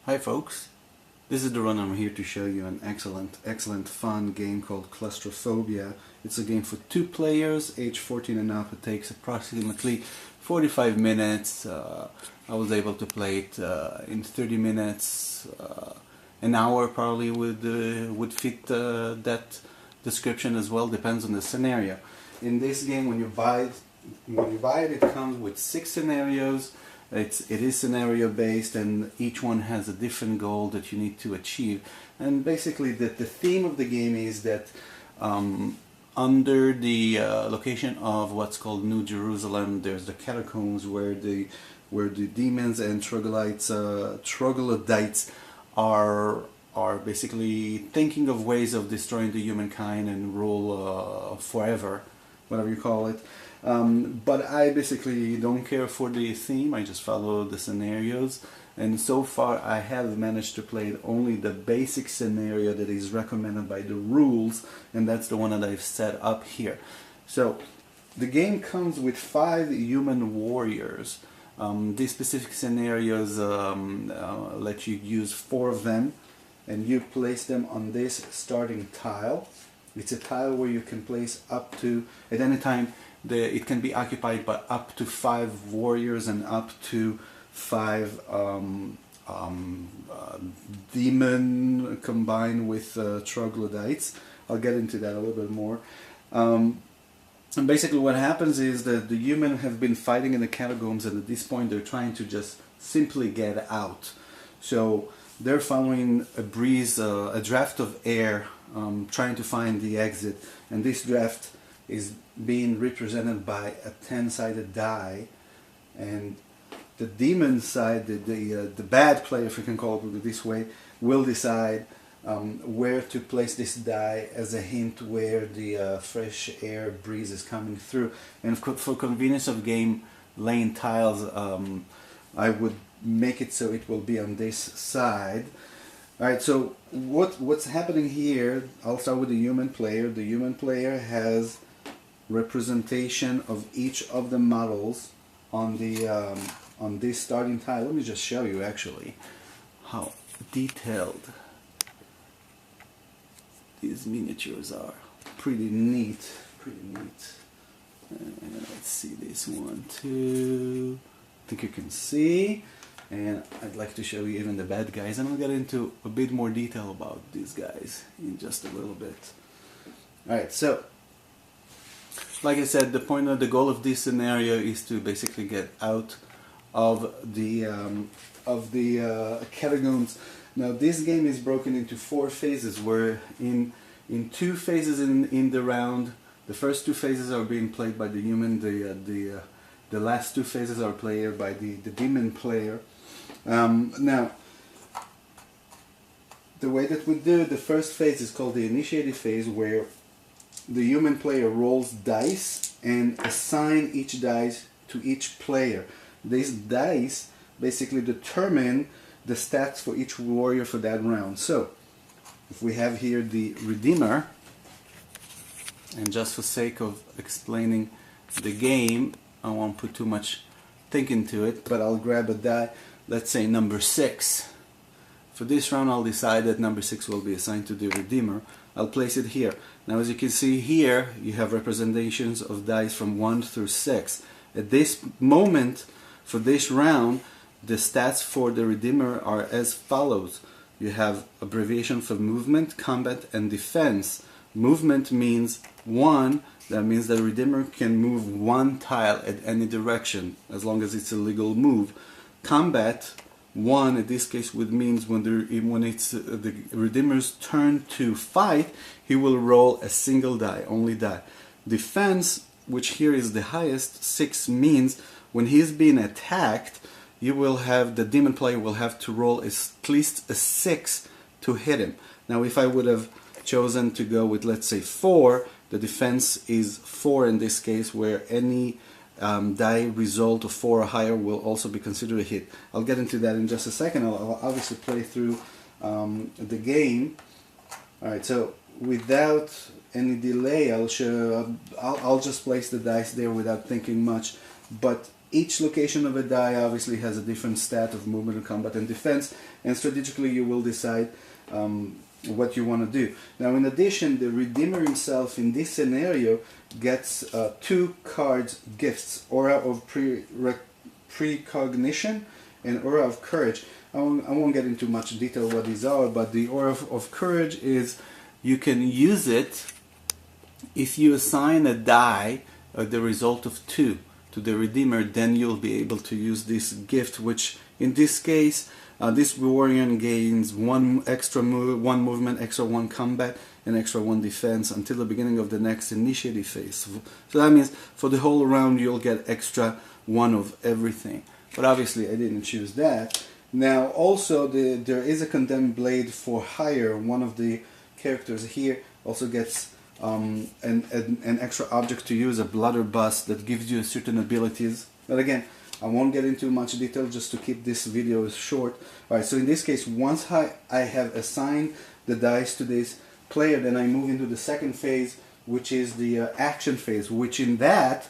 Hi folks, this is Doron. I'm here to show you an excellent fun game called Claustrophobia. It's a game for 2 players, age 14 and up. It takes approximately 45 minutes. I was able to play it in 30 minutes. An hour probably would fit that description as well, depends on the scenario. In this game, when you buy it, it comes with 6 scenarios. It is scenario based, and each one has a different goal that you need to achieve. And basically the theme of the game is that under the location of what's called New Jerusalem, there's the catacombs where the demons and troglodytes are basically thinking of ways of destroying the humankind and rule forever, whatever you call it. But I basically don't care for the theme. I just follow the scenarios, and so far I have managed to play only the basic scenario that is recommended by the rules, and that's the one that I've set up here. So the game comes with 5 human warriors. These specific scenarios let you use 4 of them, and you place them on this starting tile. It's a tile where you can place up to, at any time, it can be occupied by up to 5 warriors and up to 5 demon combined with troglodytes. I'll get into that a little bit more. And basically what happens is that the human have been fighting in the catacombs, and at this point they're trying to just simply get out. So they're following a breeze, a draft of air, trying to find the exit, and this draft is being represented by a 10-sided die, and the demon side, the bad player, if we can call it this way, will decide where to place this die as a hint where the fresh air breeze is coming through. And for convenience of game, laying tiles, I would make it so it will be on this side. Alright, so what's happening here, I'll start with the human player. The human player has representation of each of the models on the on this starting tile. Let me just show you actually how detailed these miniatures are. Pretty neat. Let's see this one too. I think you can see. And I'd like to show you even the bad guys, and I'll get into a bit more detail about these guys in just a little bit. Alright, so like I said, the goal of this scenario is to basically get out of the catacombs. Now this game is broken into 4 phases, where in 2 phases in the round, the first 2 phases are being played by the human, the last 2 phases are played by the demon player. Now, the way that we do the first phase is called the initiative phase, where the human player rolls dice and assign each dice to each player. These dice basically determine the stats for each warrior for that round. So, if we have here the Redeemer, and just for sake of explaining the game, I won't put too much thinking to it, but I'll grab a die, let's say number 6. For this round I'll decide that number 6 will be assigned to the Redeemer. I'll place it here. Now as you can see here, you have representations of dice from 1 through 6. At this moment, for this round, the stats for the Redeemer are as follows. You have abbreviation for movement, combat, and defense. Movement means 1. That means the Redeemer can move 1 tile at any direction, as long as it's a legal move. Combat, 1 in this case would means when it's the Redeemer's turn to fight, he will roll a single die, only die. Defense, which here is the highest, 6, means when he's being attacked, the demon player will have to roll at least a 6 to hit him. Now if I would have chosen to go with, let's say, 4, the defense is 4 in this case, where any die result of 4 or higher will also be considered a hit. I'll get into that in just a second. I'll obviously play through the game. Alright, so without any delay, I'll just place the dice there without thinking much. But Each location of a die obviously has a different stat of movement, and combat, and defense, and strategically you will decide what you want to do. Now, in addition, the Redeemer himself in this scenario gets 2 cards gifts: Aura of Precognition and Aura of Courage. I won't get into much detail what these are, but the Aura of Courage is you can use it if you assign a die the result of 2 to the Redeemer. Then you'll be able to use this gift, which in this case this warrior gains 1 extra move, 1 movement, extra 1 combat, and extra 1 defense until the beginning of the next initiative phase. So that means for the whole round you'll get extra 1 of everything. But obviously I didn't choose that. Now also there is a Condemned Blade for hire. One of the characters here also gets an extra object to use, a blunderbuss, that gives you certain abilities. But again, I won't get into much detail just to keep this video short. Alright, so in this case, once I have assigned the dice to this player, then I move into the second phase, which is the action phase, which in that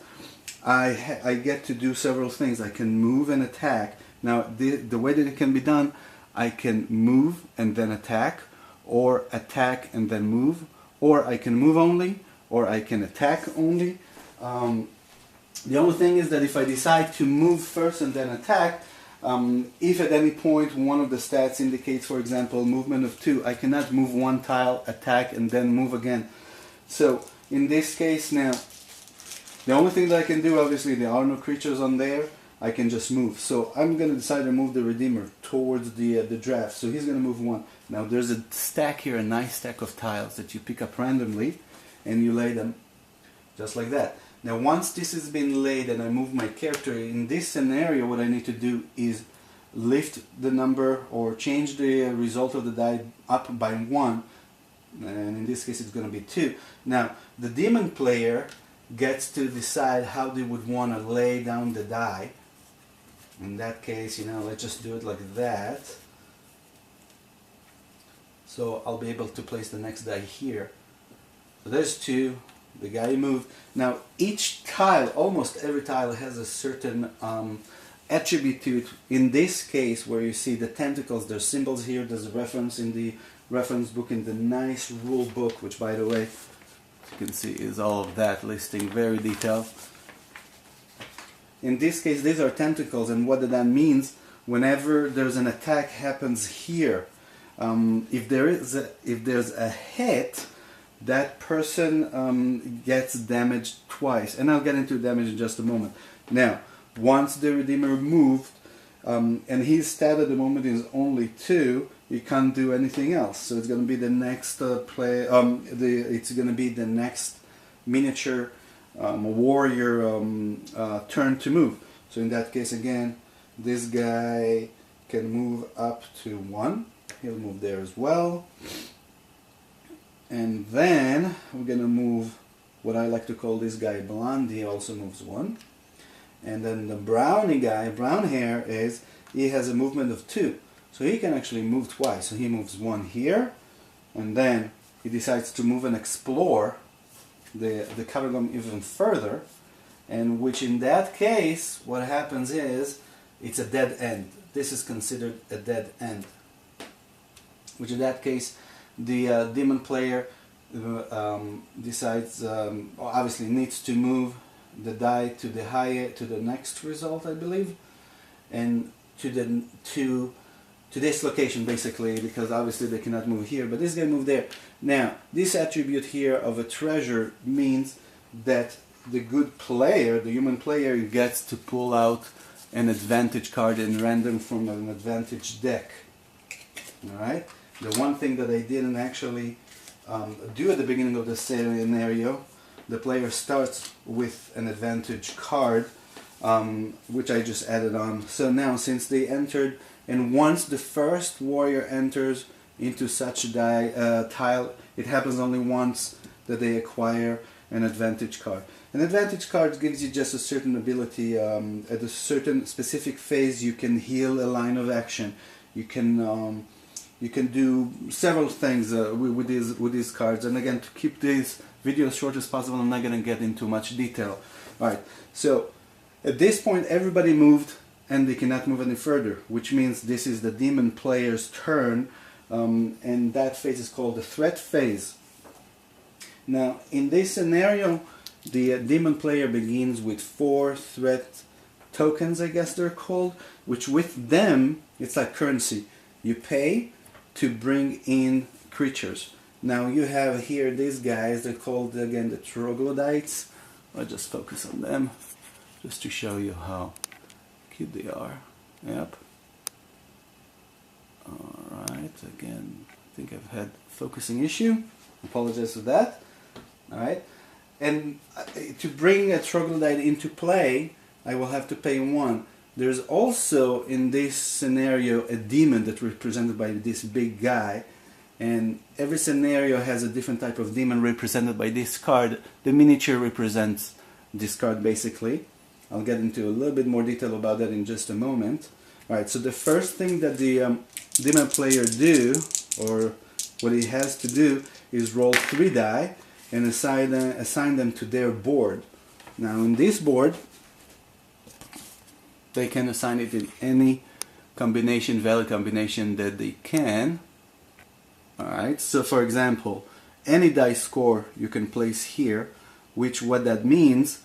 I get to do several things. I can move and attack. Now the way that it can be done, I can move and then attack, or attack and then move, or I can move only, or I can attack only. The only thing is that if I decide to move first and then attack, if at any point one of the stats indicates, for example, movement of 2, I cannot move 1 tile, attack, and then move again. So in this case now, the only thing that I can do, obviously there are no creatures on there, I can just move. So I'm going to decide to move the Redeemer towards the draft. So he's going to move 1. Now there's a stack here, a nice stack of tiles that you pick up randomly, and you lay them just like that. Now once this has been laid and I move my character, in this scenario what I need to do is lift the number or change the result of the die up by 1, and in this case it's going to be 2. Now the demon player gets to decide how they would want to lay down the die. In that case, let's just do it like that. So I'll be able to place the next die here. So there's 2. The guy moved. Now each tile, almost every tile, has a certain attribute to it. In this case, where you see the tentacles, there's symbols here. There's a reference in the reference book, in the nice rule book, which by the way, you can see is all of that listing, very detailed. In this case, these are tentacles, and what that means, whenever there's an attack happens here, if there's a hit, that person gets damaged twice, and I'll get into damage in just a moment. Now, once the Redeemer moved, and his stat at the moment is only 2, he can't do anything else. So it's going to be the next it's going to be the next miniature warrior turn to move. So in that case, again, this guy can move up to 1. He'll move there as well. And then we're going to move what I like to call this guy Blondie, also moves 1. And then the brownie guy, brown hair, he has a movement of 2. So he can actually move twice. So he moves 1 here, and then he decides to move and explore the catacombs even further, and which in that case, what happens is, it's a dead end. This is considered a dead end. Which in that case, the demon player decides, obviously needs to move the die to the next result, I believe, and to this location basically, because obviously they cannot move here, but this guy moved there. Now, this attribute here of a treasure means that the good player, the human player, gets to pull out an advantage card in random from an advantage deck. Alright? The one thing that I didn't actually do at the beginning of the scenario, the player starts with an advantage card, which I just added on. So now, since they entered, and once the first warrior enters into such a tile, it happens only once that they acquire an advantage card. An advantage card gives you just a certain ability. At a certain specific phase, you can heal a line of action. You can do several things with these cards. And again, to keep this video as short as possible, I'm not going to get into much detail. Alright, so At this point, everybody moved and they cannot move any further, which means this is the demon player's turn, and that phase is called the threat phase. Now, in this scenario, the demon player begins with 4 threat tokens, I guess they're called, which with them, it's like currency. You pay to bring in creatures. Now you have here these guys, they're called again the troglodytes. I'll just focus on them, just to show you how cute they are. Yep. Alright, again, I think I've had focusing issue. Apologize for that. Alright. And to bring a troglodyte into play, I will have to pay 1. There's also in this scenario a demon that's represented by this big guy, and every scenario has a different type of demon represented by this card. The miniature represents this card basically. I'll get into a little bit more detail about that in just a moment. Alright, so the first thing that the demon player do, or what he has to do, is roll 3 die and assign them to their board. Now in this board, they can assign it in any combination, valid combination that they can. Alright, so for example, any die score you can place here, which what that means,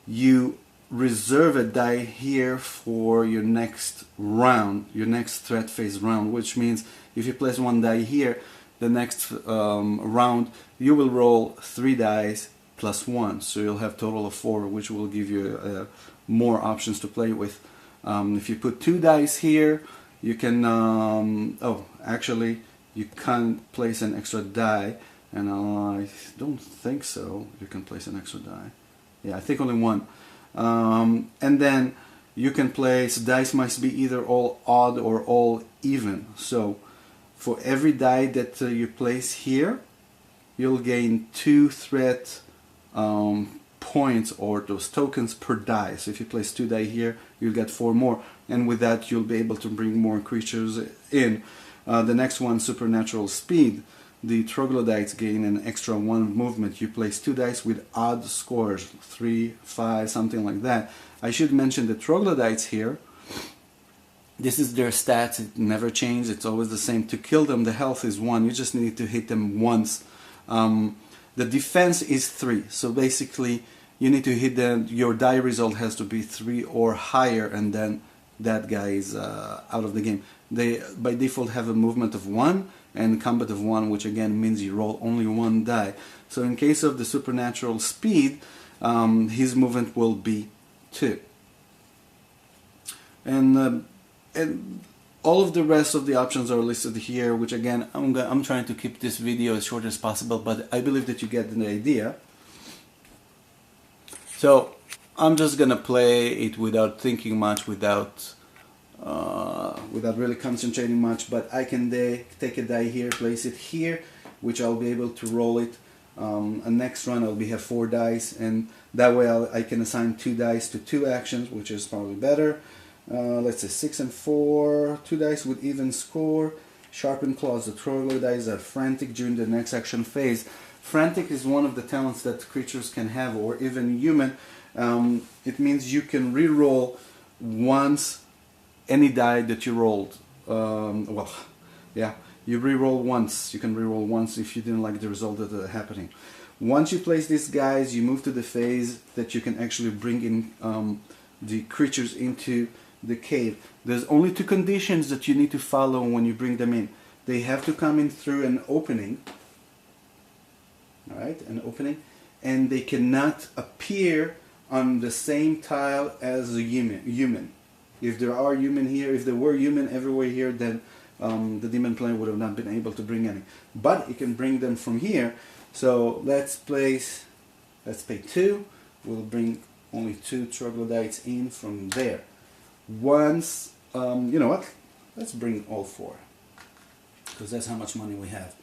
you reserve a die here for your next round, your next threat phase round, which means if you place 1 die here, the next round you will roll 3 dice plus 1, so you'll have total of 4, which will give you more options to play with. If you put 2 dice here, you can oh, actually you can't place an extra die, and I don't think so you can place an extra die. Yeah, I think only 1. And then you can place, dice must be either all odd or all even. So for every die that you place here, you'll gain 2 threat points, or those tokens, per die. So if you place 2 die here, you'll get 4 more, and with that you'll be able to bring more creatures in. The next one, supernatural speed. The troglodytes gain an extra 1 movement. You place 2 dice with odd scores, 3, 5, something like that. I should mention the troglodytes here. This is their stats, it never changes, it's always the same. To kill them, the health is 1, you just need to hit them once. The defense is 3, so basically you need to hit them, your die result has to be 3 or higher, and then that guy is out of the game. They by default have a movement of 1 and combat of 1, which again means you roll only 1 die. So in case of the supernatural speed, his movement will be 2. And all of the rest of the options are listed here, which again, I'm trying to keep this video as short as possible, but I believe that you get the idea. So I'm just gonna play it without thinking much, without really concentrating much, but I can take a die here, place it here, which I'll be able to roll it. And next run I'll have 4 dice, and that way I can assign 2 dice to 2 actions, which is probably better. Let's say 6 and 4, 2 dice with even score. Sharpened claws. The troglodytes are frantic during the next action phase. Frantic is one of the talents that creatures can have, or even human. It means you can re-roll once any die that you rolled. Well, yeah, you re-roll once. You can re-roll once if you didn't like the result that happening. Once you place these guys, you move to the phase that you can actually bring in the creatures into the cave. There's only 2 conditions that you need to follow when you bring them in. They have to come in through an opening. Alright, an opening, and they cannot appear on the same tile as a human. If there are human here, if there were human everywhere here, then the demon player would have not been able to bring any. But you can bring them from here. So let's pay 2. We'll bring only 2 troglodytes in from there. Once, you know what? Let's bring all 4, because that's how much money we have.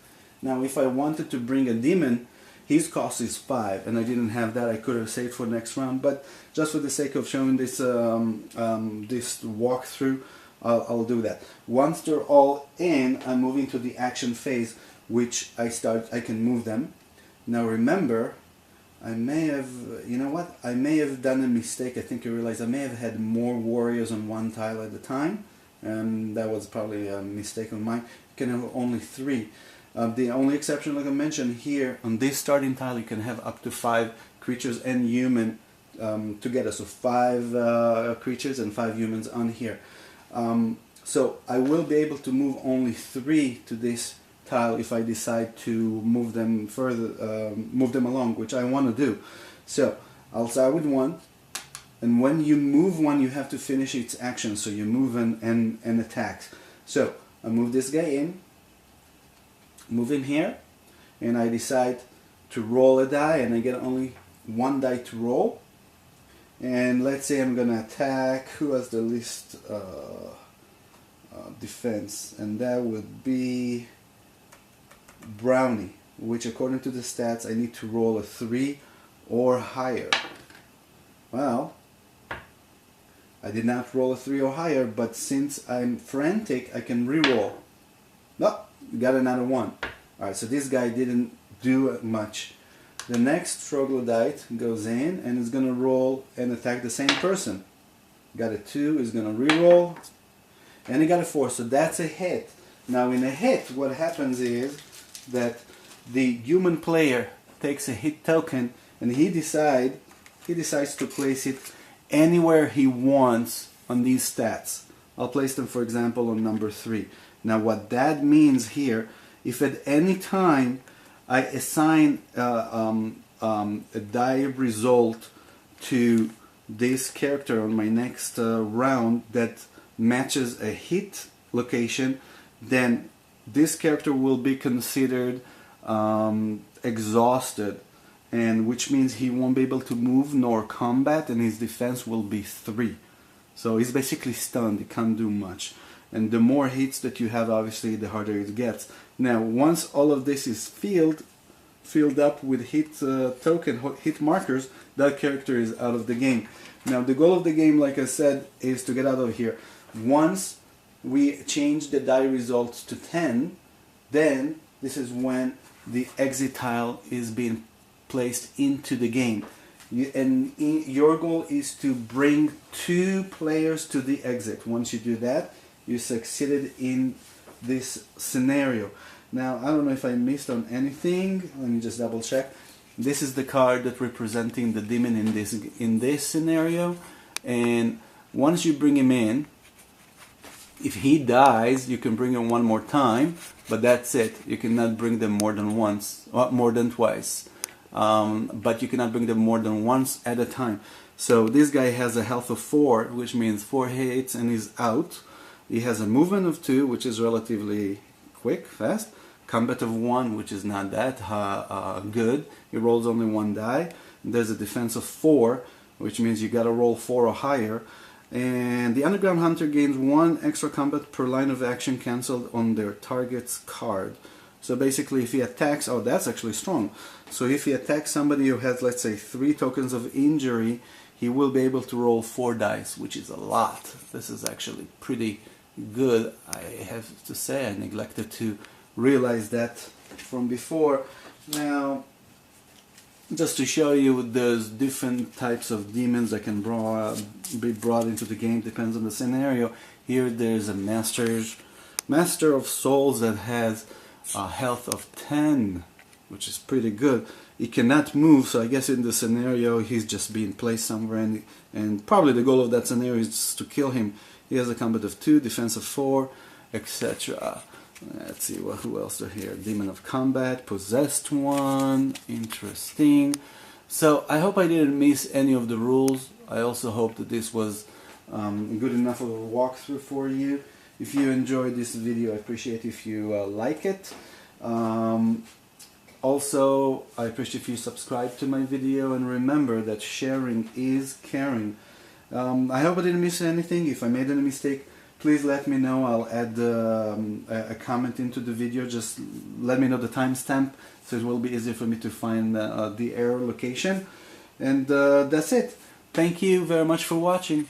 Now, if I wanted to bring a demon, his cost is 5, and I didn't have that. I could have saved for next round, but just for the sake of showing this this walkthrough, I'll do that. Once they're all in, I'm moving to the action phase, which I can move them. Now remember, I may have, you know what, I may have done a mistake. I think I realized I may have had more warriors on one tile at a time, and that was probably a mistake of mine. You can have only 3. The only exception, like I mentioned here, on this starting tile you can have up to 5 creatures and human together, so 5 creatures and 5 humans on here. So I will be able to move only 3 to this tile if I decide to move them further, move them along, which I want to do. So I'll start with 1, and when you move 1 you have to finish its action, so you move and attack. So I move this guy in, move him here, and I decide to roll a die, and I get only 1 die to roll. And let's say I'm gonna attack, who has the least defense, and that would be Brownie, which according to the stats I need to roll a 3 or higher. Well, I did not roll a 3 or higher, but since I'm frantic I can re-roll. No, got another 1. Alright, so this guy didn't do much. The next troglodyte goes in and is going to roll and attack the same person. Got a 2, is going to re-roll, and he got a 4, so that's a hit. Now in a hit, what happens is that the human player takes a hit token, and he decides to place it anywhere he wants on these stats. I'll place them, for example, on number 3. Now what that means here, if at any time I assign a die result to this character on my next round that matches a hit location, then this character will be considered exhausted, and which means he won't be able to move nor combat, and his defense will be 3. So he's basically stunned, he can't do much. And the more hits that you have, obviously, the harder it gets. Now, once all of this is filled up with hit hit markers, that character is out of the game. Now, the goal of the game, like I said, is to get out of here. Once we change the die results to 10, then this is when the exit tile is being placed into the game. Your goal is to bring 2 players to the exit. Once you do that, you succeeded in this scenario. Now, I don't know if I missed on anything. Let me just double check. This is the card that representing the demon in this scenario. And once you bring him in, if he dies, you can bring him 1 more time, but that's it. You cannot bring them more than once, or more than twice. But you cannot bring them more than once at a time. So this guy has a health of 4, which means 4 hits and he's out. He has a movement of 2, which is relatively quick, fast. Combat of 1, which is not that good. He rolls only 1 die. There's a defense of 4, which means you gotta roll 4 or higher. And the Underground Hunter gains 1 extra combat per line of action cancelled on their target's card. So basically, if he attacks, oh, that's actually strong. So if he attacks somebody who has, let's say, 3 tokens of injury, he will be able to roll 4 dice, which is a lot. This is actually pretty good. I have to say, I neglected to realize that from before. Now, just to show you, there's different types of demons that can be brought into the game, depends on the scenario. Here there's a Master of Souls that has a health of 10, which is pretty good. He cannot move, so I guess in the scenario he's just being placed somewhere, and probably the goal of that scenario is just to kill him. He has a combat of 2, defense of 4, etc. Let's see who else are here. Demon of Combat, Possessed 1, interesting. So I hope I didn't miss any of the rules. I also hope that this was good enough of a walkthrough for you. If you enjoyed this video, I appreciate if you like it. Also, I appreciate if you subscribe to my video, and remember that sharing is caring. I hope I didn't miss anything. If I made any mistake, please let me know. I'll add a comment into the video. Just let me know the timestamp, so it will be easier for me to find the error location. And that's it. Thank you very much for watching.